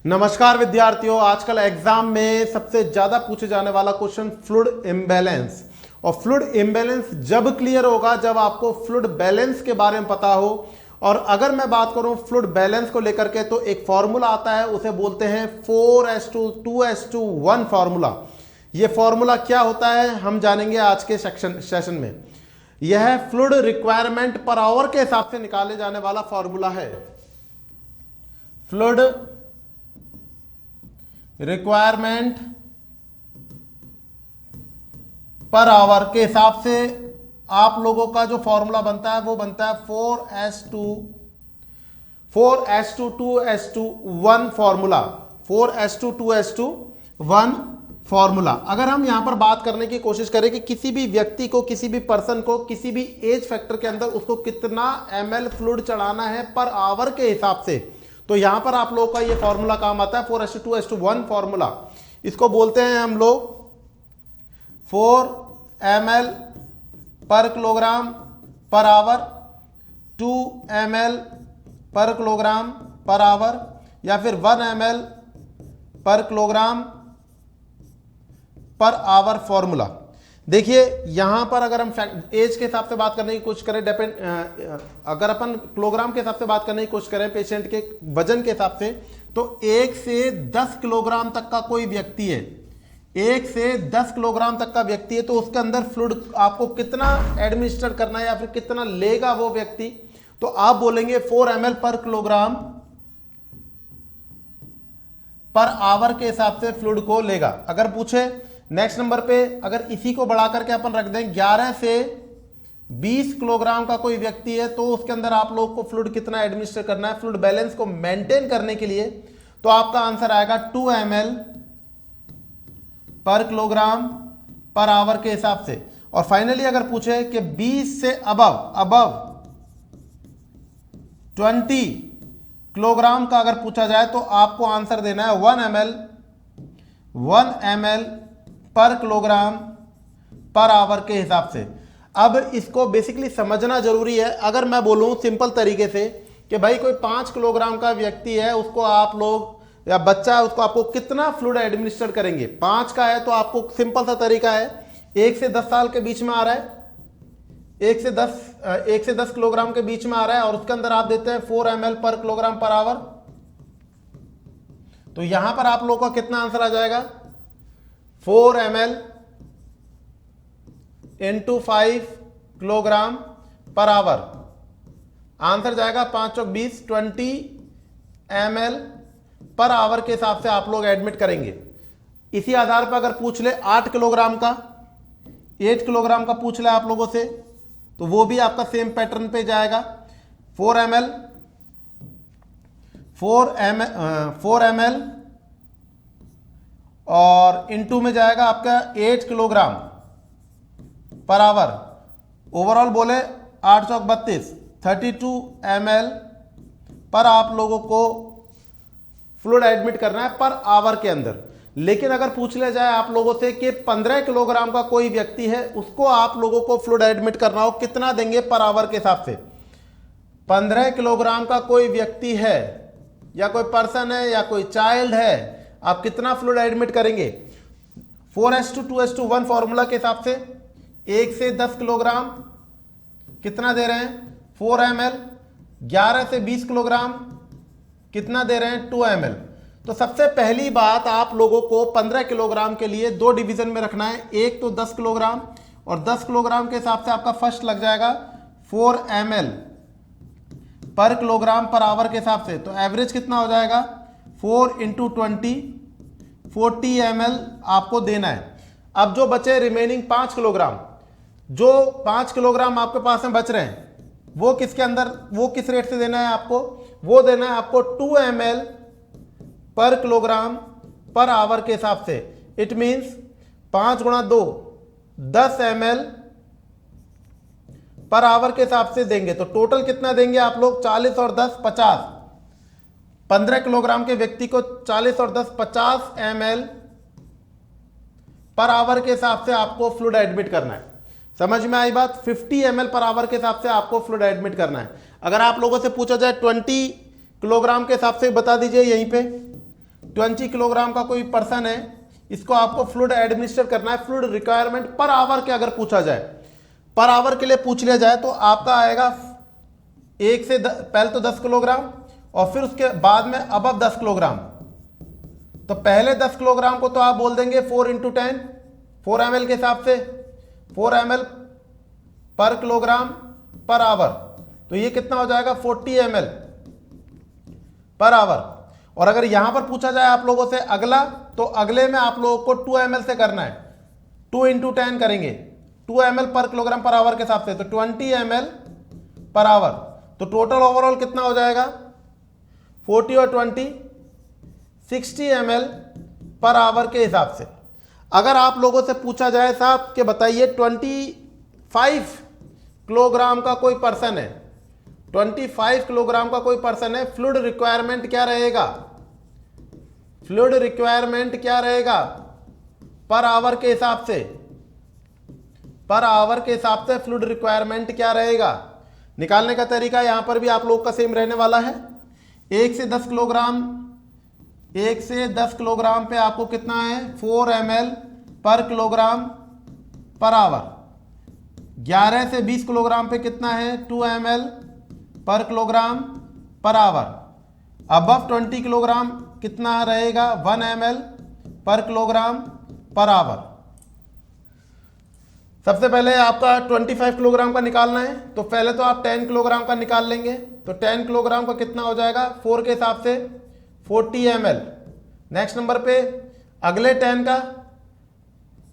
नमस्कार विद्यार्थियों, आजकल एग्जाम में सबसे ज्यादा पूछे जाने वाला क्वेश्चन फ्लूइड इम्बैलेंस। और फ्लूइड इम्बैलेंस जब क्लियर होगा जब आपको फ्लूइड बैलेंस के बारे में पता हो। और अगर मैं बात करूं फ्लूइड बैलेंस को लेकर के, तो एक फॉर्मूला आता है, उसे बोलते हैं 4:2:1 फॉर्मूला। यह फॉर्मूला क्या होता है हम जानेंगे आज के सेशन में। यह फ्लूइड रिक्वायरमेंट पर आवर के हिसाब से निकाले जाने वाला फॉर्मूला है। फ्लूइड रिक्वायरमेंट पर आवर के हिसाब से आप लोगों का जो फॉर्मूला बनता है वो बनता है 4:2:1 फॉर्मूला। 4:2:1 फॉर्मूला। अगर हम यहां पर बात करने की कोशिश करें कि किसी भी व्यक्ति को, किसी भी पर्सन को, किसी भी एज फैक्टर के अंदर उसको कितना ml फ्लूइड चढ़ाना है पर आवर के हिसाब से, तो यहां पर आप लोगों का ये फॉर्मूला काम आता है 4:2:1 फॉर्मूला। इसको बोलते हैं हम लोग 4 ml पर किलोग्राम पर आवर, 2 ml पर किलोग्राम पर आवर, या फिर 1 ml पर किलोग्राम पर आवर फॉर्मूला। देखिए यहां पर अगर हम एज के हिसाब से बात करने की कोशिश करें, अगर अपन किलोग्राम के हिसाब से बात करने की कोशिश करें पेशेंट के वजन के हिसाब से, तो 1 से 10 किलोग्राम तक का कोई व्यक्ति है, 1 से 10 किलोग्राम तक का व्यक्ति है, तो उसके अंदर फ्लूइड आपको कितना एडमिनिस्टर करना है या फिर कितना लेगा वो व्यक्ति, तो आप बोलेंगे 4 ml पर किलोग्राम पर आवर के हिसाब से फ्लूइड को लेगा। अगर पूछे नेक्स्ट नंबर पे, अगर इसी को बढ़ा करके अपन रख दें 11 से 20 किलोग्राम का कोई व्यक्ति है, तो उसके अंदर आप लोग को फ्लूइड कितना एडमिनिस्टर करना है फ्लूइड बैलेंस को मेंटेन करने के लिए, तो आपका आंसर आएगा 2 ml पर किलोग्राम पर आवर के हिसाब से। और फाइनली अगर पूछे कि 20 से अबव 20 किलोग्राम का अगर पूछा जाए, तो आपको आंसर देना है 1 ml पर किलोग्राम पर आवर के हिसाब से। अब इसको बेसिकली समझना जरूरी है। अगर मैं बोलूं सिंपल तरीके से कि भाई कोई 5 किलोग्राम का व्यक्ति है, उसको आप लोग या बच्चा है, उसको आपको कितना फ्लूइड एडमिनिस्टर करेंगे, 5 का है तो आपको सिंपल सा तरीका है, 1 से 10 साल के बीच में आ रहा है, 1 से 10 किलोग्राम के बीच में आ रहा है, और उसके अंदर आप देते हैं 4 ml पर किलोग्राम पर आवर, तो यहां पर आप लोगों का कितना आंसर आ जाएगा 4 ml into 5 kilogram per hour. Answer जाएगा 5 चौक 20, 20 ml पर आवर के हिसाब से आप लोग एडमिट करेंगे। इसी आधार पर अगर पूछ ले 8 किलोग्राम का, 8 किलोग्राम का पूछ ले आप लोगों से, तो वो भी आपका सेम पैटर्न पे जाएगा 4 ml और इनटू में जाएगा आपका 8 किलोग्राम पर आवर। ओवरऑल बोले 8 चौक 32, 32 ml पर आप लोगों को फ्लूइड एडमिट करना है पर आवर के अंदर। लेकिन अगर पूछ लिया जाए आप लोगों से कि 15 किलोग्राम का कोई व्यक्ति है, उसको आप लोगों को फ्लूइड एडमिट करना हो, कितना देंगे पर आवर के हिसाब से। 15 किलोग्राम का कोई व्यक्ति है या कोई पर्सन है या कोई चाइल्ड है, आप कितना फ्लूइड एडमिट करेंगे 4:2:1 फॉर्मूला के हिसाब से। 1 से 10 किलोग्राम कितना दे रहे हैं 4 ml, 11 से 20 किलोग्राम कितना दे रहे हैं 2 ml। तो सबसे पहली बात आप लोगों को 15 किलोग्राम के लिए 2 डिवीजन में रखना है, एक तो 10 किलोग्राम, और 10 किलोग्राम के हिसाब से आपका फर्स्ट लग जाएगा 4 ml पर किलोग्राम पर आवर के हिसाब से। तो एवरेज कितना हो जाएगा 4 × 20, 40 ml आपको देना है। अब जो बचे रिमेनिंग 5 किलोग्राम, जो 5 किलोग्राम आपके पास में बच रहे हैं, वो किसके अंदर, वो किस रेट से देना है आपको, वो देना है आपको 2 ml पर किलोग्राम पर आवर के हिसाब से। It means 5 × 2 10 ml per hour के हिसाब से देंगे। तो टोटल कितना देंगे आप लोग 40 और 10 50। 15 किलोग्राम के व्यक्ति को 40 और 10 50 ml पर आवर के हिसाब से आपको फ्लूइड एडमिट करना है। समझ में आई बात। 50 ml पर आवर के हिसाब से आपको फ्लूइड एडमिट करना है। अगर आप लोगों से पूछा जाए 20 किलोग्राम के हिसाब से बता दीजिए यहीं पे 20 किलोग्राम का कोई पर्सन है, इसको आपको फ्लूइड एडमिनिस्टर करना है। फ्लूइड रिक्वायरमेंट पर आवर के अगर पूछा जाए, पर आवर के लिए पूछ लिया जाए तो आपका आएगा पहले तो 10 किलोग्राम और फिर उसके बाद में अबव 10 किलोग्राम। तो पहले 10 किलोग्राम को तो आप बोल देंगे 4 × 10 4 ml के हिसाब से 4 ml पर किलोग्राम पर आवर। तो ये कितना हो जाएगा 40 ml पर आवर। और अगर यहां पर पूछा जाए आप लोगों से अगला, तो अगले में आप लोगों को 2 ml से करना है। 2 × 10 करेंगे 2 ml पर किलोग्राम पर आवर के हिसाब से, तो 20 ml पर आवर। तो टोटल ओवरऑल कितना हो जाएगा 40 और 20 60 ml पर आवर के हिसाब से। अगर आप लोगों से पूछा जाए साहब कि बताइए 25 किलोग्राम का कोई पर्सन है, 25 किलोग्राम का कोई पर्सन है, फ्लूइड रिक्वायरमेंट क्या रहेगा, फ्लूइड रिक्वायरमेंट क्या रहेगा पर आवर के हिसाब से, पर आवर के हिसाब से फ्लूइड रिक्वायरमेंट क्या रहेगा। निकालने का तरीका यहां पर भी आप लोग का सेम रहने वाला है। 1 से 10 किलोग्राम, 1 से 10 किलोग्राम पे आपको कितना है 4 ml पर किलोग्राम पर आवर। 11 से 20 किलोग्राम पे कितना है 2 ml पर kilogram per hour. Above 20 kilogram कितना रहेगा 1 ml पर किलोग्राम पर आवर। सबसे पहले आपका 25 किलोग्राम का निकालना है, तो पहले तो आप 10 किलोग्राम का निकाल लेंगे। तो 10 किलोग्राम का कितना हो जाएगा 4 के हिसाब से 40 ml। नेक्स्ट नंबर पे अगले 10 का,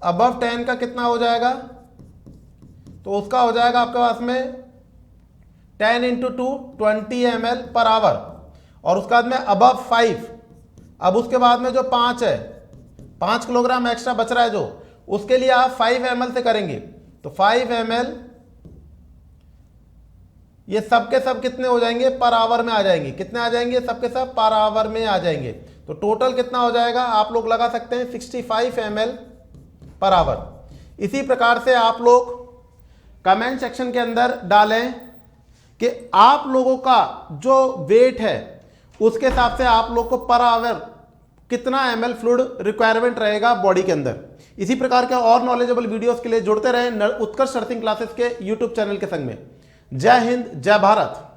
अबव 10 का कितना हो जाएगा, तो उसका हो जाएगा आपके पास में 10 × 2 20 ml पर आवर। और उसके बाद में अबव 5, अब उसके बाद में जो 5 है, 5 किलोग्राम एक्स्ट्रा बच रहा है जो, उसके लिए आप 5 ml से करेंगे। तो 5 ml ये सब के सब कितने हो जाएंगे पर आवर में आ जाएंगे, कितने आ जाएंगे सब के सब पर आवर में आ जाएंगे। तो टोटल कितना हो जाएगा आप लोग लगा सकते हैं 65 ml पर आवर। इसी प्रकार से आप लोग कमेंट सेक्शन के अंदर डालें कि आप लोगों का जो वेट है उसके हिसाब से आप लोग को पर आवर कितना ml फ्लूइड रिक्वायरमेंट रहेगा बॉडी के अंदर। इसी प्रकार के और नॉलेजेबल वीडियोस के लिए जुड़ते रहें उत्कर्ष अर्थिंग क्लासेस के यूट्यूब चैनल के संग में। जय हिंद, जय भारत।